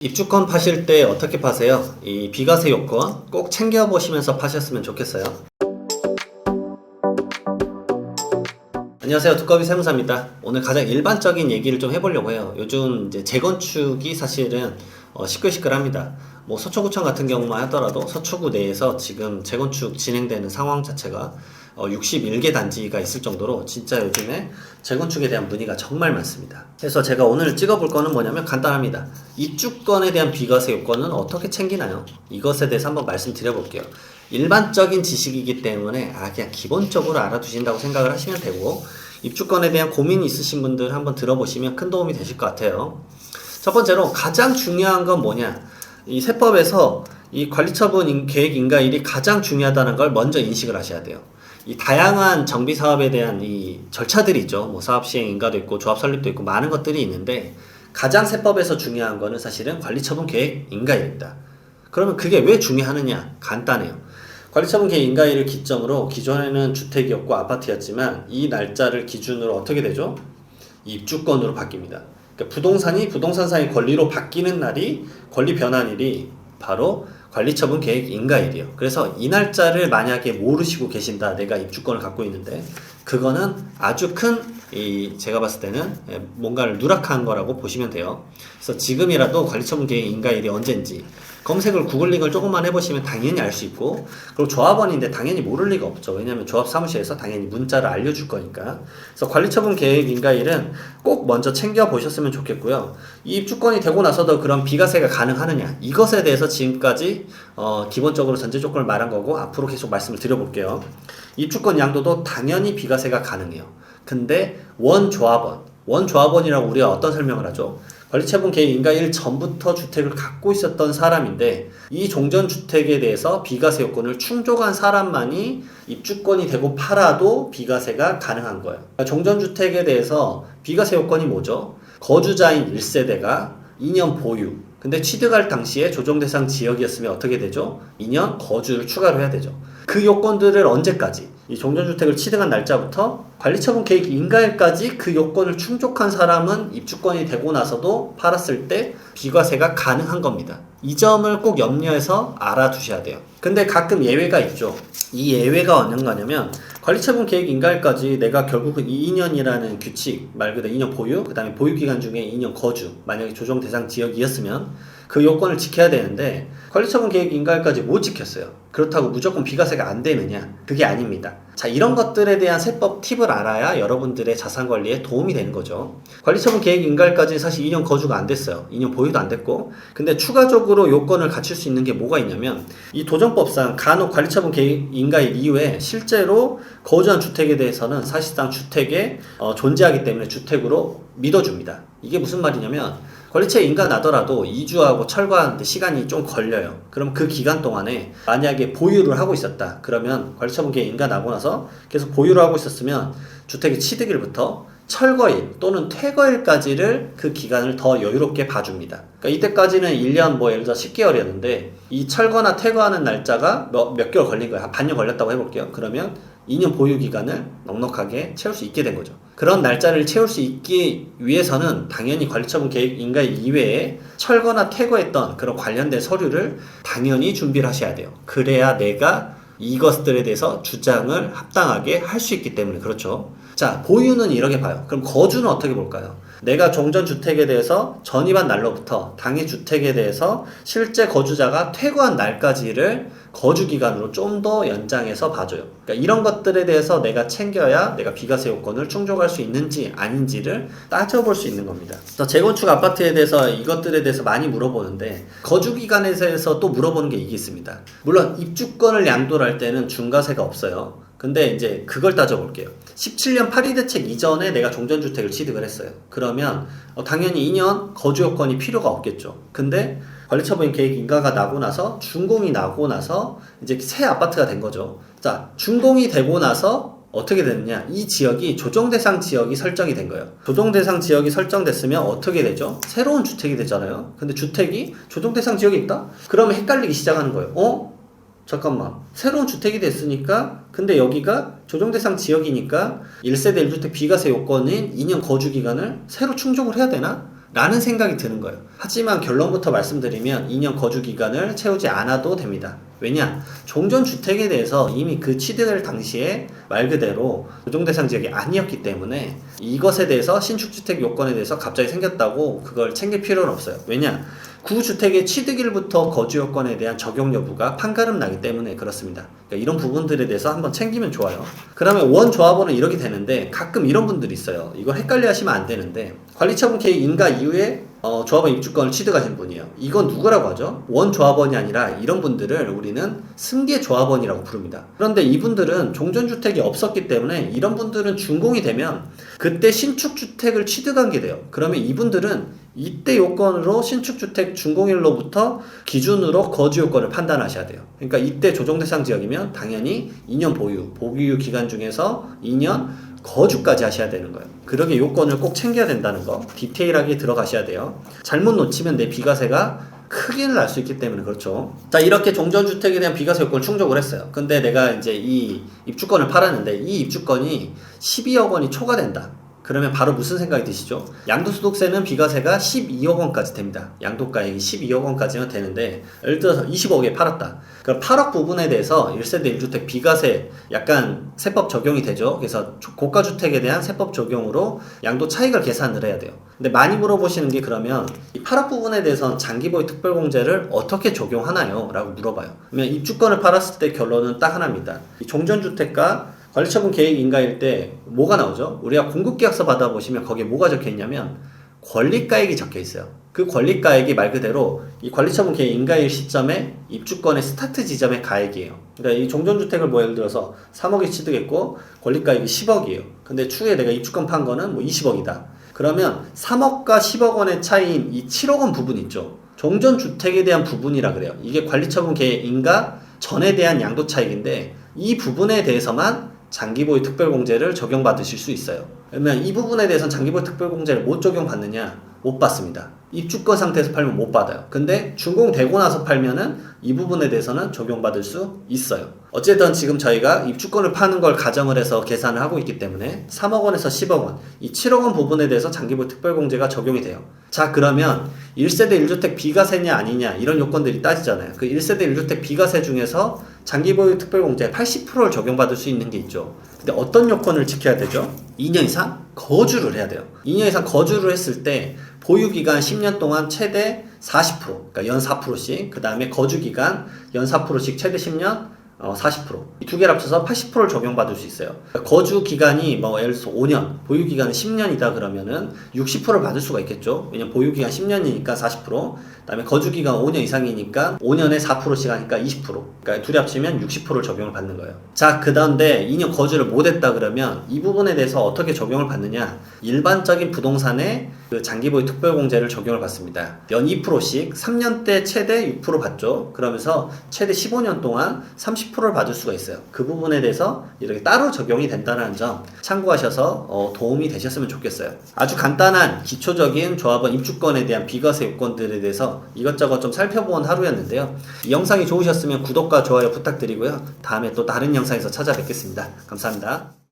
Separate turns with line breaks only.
입주권 파실 때 어떻게 파세요? 이 비과세 요건 꼭 챙겨보시면서 파셨으면 좋겠어요. 안녕하세요. 두꺼비 세무사입니다. 오늘 가장 일반적인 얘기를 좀 해보려고 해요. 요즘 이제 재건축이 사실은 시끌시끌합니다. 뭐 서초구청 같은 경우만 하더라도 서초구 내에서 지금 재건축 진행되는 상황 자체가 61개 단지가 있을 정도로 진짜 요즘에 재건축에 대한 문의가 정말 많습니다. 그래서 제가 오늘 찍어볼 거는 뭐냐면 간단합니다. 입주권에 대한 비과세 요건은 어떻게 챙기나요? 이것에 대해서 한번 말씀드려볼게요. 일반적인 지식이기 때문에 그냥 기본적으로 알아두신다고 생각을 하시면 되고, 입주권에 대한 고민이 있으신 분들 한번 들어보시면 큰 도움이 되실 것 같아요. 첫 번째로 가장 중요한 건 뭐냐, 이 세법에서 이 관리처분 계획 인가일이 가장 중요하다는 걸 먼저 인식을 하셔야 돼요. 이 다양한 정비 사업에 대한 이 절차들이 있죠. 뭐 사업 시행 인가도 있고 조합 설립도 있고 많은 것들이 있는데, 가장 세법에서 중요한 거는 사실은 관리처분 계획 인가일입니다. 그러면 그게 왜 중요하느냐? 간단해요. 관리처분 계획 인가일을 기점으로 기존에는 주택이었고 아파트였지만 이 날짜를 기준으로 어떻게 되죠? 입주권으로 바뀝니다. 그러니까 부동산이 부동산상의 권리로 바뀌는 날이, 권리 변환일이 바로 관리처분 계획 인가일이에요. 그래서 이 날짜를 만약에 모르시고 계신다, 내가 입주권을 갖고 있는데, 그거는 아주 큰 제가 봤을 때는 뭔가를 누락한 거라고 보시면 돼요. 그래서 지금이라도 관리처분 계획 인가일이 언젠지 검색을, 구글링을 조금만 해보시면 당연히 알 수 있고, 그리고 조합원인데 당연히 모를 리가 없죠. 왜냐하면 조합 사무실에서 당연히 문자를 알려줄 거니까. 그래서 관리처분 계획 인가일은 꼭 먼저 챙겨보셨으면 좋겠고요. 이 입주권이 되고 나서도 그런 비과세가 가능하느냐, 이것에 대해서 지금까지 기본적으로 전제 조건을 말한 거고, 앞으로 계속 말씀을 드려볼게요. 입주권 양도도 당연히 비과세가 가능해요. 근데 원조합원이라고 우리가 어떤 설명을 하죠? 관리처분 계획 인가일 전부터 주택을 갖고 있었던 사람인데, 이 종전주택에 대해서 비과세 요건을 충족한 사람만이 입주권이 되고 팔아도 비과세가 가능한 거예요. 그러니까 종전주택에 대해서 비과세 요건이 뭐죠? 거주자인 1세대가 2년 보유, 근데 취득할 당시에 조정대상 지역이었으면 어떻게 되죠? 2년 거주를 추가로 해야 되죠. 그 요건들을 언제까지? 이 종전주택을 취득한 날짜부터 관리처분 계획 인가일까지 그 요건을 충족한 사람은 입주권이 되고 나서도 팔았을 때 비과세가 가능한 겁니다. 이 점을 꼭 염려해서 알아두셔야 돼요. 근데 가끔 예외가 있죠. 이 예외가 어느 거냐면, 관리처분 계획 인가일까지 내가 결국은 2년이라는 규칙, 말 그대로 2년 보유, 그 다음에 보유기간 중에 2년 거주, 만약에 조정 대상 지역이었으면 그 요건을 지켜야 되는데, 관리처분 계획 인가일까지 못 지켰어요. 그렇다고 무조건 비과세가 안 되느냐? 그게 아닙니다. 자, 이런 것들에 대한 세법 팁을 알아야 여러분들의 자산관리에 도움이 되는 거죠. 관리처분 계획 인가일까지 사실 2년 거주가 안 됐어요. 2년 보유도 안 됐고, 근데 추가적으로 요건을 갖출 수 있는 게 뭐가 있냐면, 이 도정법상 간혹 관리처분 계획 인가일 이후에 실제로 거주한 주택에 대해서는 사실상 주택에 존재하기 때문에 주택으로 믿어줍니다. 이게 무슨 말이냐면, 관리처에 인가 나더라도 이주하고 철거하는데 시간이 좀 걸려요. 그럼 그 기간 동안에 만약에 보유를 하고 있었다, 그러면 관리처분 계획 인가 나고 나서 계속 보유를 하고 있었으면 주택의 취득일부터 철거일 또는 퇴거일까지를, 그 기간을 더 여유롭게 봐줍니다. 그러니까 이때까지는 1년 예를 들어 10개월이었는데 이 철거나 퇴거하는 날짜가 몇 개월 걸린 거예요. 한 반년 걸렸다고 해볼게요. 그러면 2년 보유 기간을 넉넉하게 채울 수 있게 된 거죠. 그런 날짜를 채울 수 있기 위해서는 당연히 관리처분 계획 인가일 이외에 철거나 퇴거했던 그런 관련된 서류를 당연히 준비를 하셔야 돼요. 그래야 내가 이것들에 대해서 주장을 합당하게 할 수 있기 때문에 그렇죠. 자, 보유는 이렇게 봐요. 그럼 거주는 어떻게 볼까요? 내가 종전주택에 대해서 전입한 날로부터 당해 주택에 대해서 실제 거주자가 퇴거한 날까지를 거주기간으로 좀 더 연장해서 봐줘요. 그러니까 이런 것들에 대해서 내가 챙겨야 내가 비과세 요건을 충족할 수 있는지 아닌지를 따져볼 수 있는 겁니다. 그래서 재건축 아파트에 대해서 이것들에 대해서 많이 물어보는데, 거주기간에 대해서 또 물어보는 게 이게 있습니다. 물론 입주권을 양도를 할 때는 중과세가 없어요. 근데 이제 그걸 따져볼게요. 17년 8.2 대책 이전에 내가 종전주택을 취득을 했어요. 그러면 당연히 2년 거주 요건이 필요가 없겠죠. 근데 관리처분 계획 인가가 나고 나서 준공이 나고 나서 이제 새 아파트가 된 거죠. 자, 준공이 되고 나서 어떻게 됐느냐, 이 지역이 조정대상 지역이 설정이 된 거예요. 조정대상 지역이 설정됐으면 어떻게 되죠? 새로운 주택이 되잖아요. 근데 주택이 조정대상 지역에 있다? 그러면 헷갈리기 시작하는 거예요. 잠깐만, 새로운 주택이 됐으니까, 근데 여기가 조정대상 지역이니까 1세대 1주택 비과세 요건인 2년 거주기간을 새로 충족을 해야 되나? 라는 생각이 드는 거예요. 하지만 결론부터 말씀드리면 2년 거주 기간을 채우지 않아도 됩니다. 왜냐? 종전주택에 대해서 이미 그 취득할 당시에 말 그대로 조정대상 지역이 아니었기 때문에 이것에 대해서 신축주택 요건에 대해서 갑자기 생겼다고 그걸 챙길 필요는 없어요. 왜냐? 구주택의 취득일부터 거주 요건에 대한 적용 여부가 판가름 나기 때문에 그렇습니다. 그러니까 이런 부분들에 대해서 한번 챙기면 좋아요. 그러면 원조합원은 이렇게 되는데 가끔 이런 분들이 있어요. 이걸 헷갈려 하시면 안 되는데 관리처분 계획 인가 이후에 조합원 입주권을 취득하신 분이에요. 이건 누구라고 하죠? 원조합원이 아니라 이런 분들을 우리는 승계조합원이라고 부릅니다. 그런데 이분들은 종전주택이 없었기 때문에 이런 분들은 준공이 되면 그때 신축주택을 취득한 게 돼요. 그러면 이분들은 이때 요건으로 신축주택 준공일로부터 기준으로 거주 요건을 판단하셔야 돼요. 그러니까 이때 조정대상 지역이면 당연히 2년 보유 기간 중에서 2년 거주까지 하셔야 되는 거예요. 그러게 요건을 꼭 챙겨야 된다는 거 디테일하게 들어가셔야 돼요. 잘못 놓치면 내 비과세가 크게는 날 수 있기 때문에 그렇죠. 자, 이렇게 종전주택에 대한 비과세 요건을 충족을 했어요. 근데 내가 이제 이 입주권을 팔았는데 이 입주권이 12억 원이 초과된다. 그러면 바로 무슨 생각이 드시죠? 양도소득세는 비과세가 12억 원까지 됩니다. 양도가액이 12억 원까지는 되는데 예를 들어서 20억에 팔았다. 그럼 8억 부분에 대해서 1세대 1주택 비과세 약간 세법 적용이 되죠. 그래서 고가주택에 대한 세법 적용으로 양도 차익을 계산을 해야 돼요. 근데 많이 물어보시는 게 그러면 이 8억 부분에 대해서는 장기보유 특별공제를 어떻게 적용하나요? 라고 물어봐요. 그러면 입주권을 팔았을 때 결론은 딱 하나입니다. 이 종전주택과 관리처분 계획 인가일 때 뭐가 나오죠? 우리가 공급계약서 받아보시면 거기에 뭐가 적혀있냐면 권리가액이 적혀있어요. 그 권리가액이 말 그대로 이 관리처분 계획 인가일 시점에 입주권의 스타트 지점의 가액이에요. 그러니까 이 종전주택을 뭐 예를 들어서 3억에 취득했고 권리가액이 10억이에요. 근데 추후에 내가 입주권 판 거는 뭐 20억이다. 그러면 3억과 10억 원의 차이인 이 7억 원 부분 있죠. 종전주택에 대한 부분이라 그래요. 이게 관리처분 계획 인가 전에 대한 양도 차익인데 이 부분에 대해서만 장기보유 특별공제를 적용받으실 수 있어요. 그러면 이 부분에 대해서는 장기보유 특별공제를 못 적용받느냐? 못 받습니다. 입주권 상태에서 팔면 못 받아요. 근데 준공되고 나서 팔면은 이 부분에 대해서는 적용받을 수 있어요. 어쨌든 지금 저희가 입주권을 파는 걸 가정을 해서 계산을 하고 있기 때문에 3억 원에서 10억 원, 이 7억 원 부분에 대해서 장기보유 특별공제가 적용이 돼요. 자, 그러면 1세대 1주택 비과세냐 아니냐 이런 요건들이 따지잖아요. 그 1세대 1주택 비과세 중에서 장기보유 특별공제 80%를 적용받을 수 있는 게 있죠. 근데 어떤 요건을 지켜야 되죠? 2년 이상 거주를 해야 돼요. 2년 이상 거주를 했을 때 보유기간 10년 동안 최대 40%, 그러니까 연 4%씩, 그 다음에 거주기간 연 4%씩 최대 10년 40%. 이 두 개를 합쳐서 80%를 적용받을 수 있어요. 거주 기간이 뭐 예를 들어서 5년, 보유 기간은 10년이다 그러면은 60%를 받을 수가 있겠죠. 왜냐면 보유 기간 10년이니까 40%, 그다음에 거주 기간 5년 이상이니까 5년에 4%씩 하니까 20%. 그러니까 둘이 합치면 60%를 적용을 받는 거예요. 자, 그다음에 2년 거주를 못 했다 그러면 이 부분에 대해서 어떻게 적용을 받느냐? 일반적인 부동산에 그 장기보유 특별공제를 적용을 받습니다. 연 2%씩 3년 때 최대 6% 받죠. 그러면서 최대 15년 동안 30%를 받을 수가 있어요. 그 부분에 대해서 이렇게 따로 적용이 된다는 점 참고하셔서 도움이 되셨으면 좋겠어요. 아주 간단한 기초적인 조합원 입주권에 대한 비과세 요건들에 대해서 이것저것 좀 살펴본 하루였는데요. 이 영상이 좋으셨으면 구독과 좋아요 부탁드리고요. 다음에 또 다른 영상에서 찾아뵙겠습니다. 감사합니다.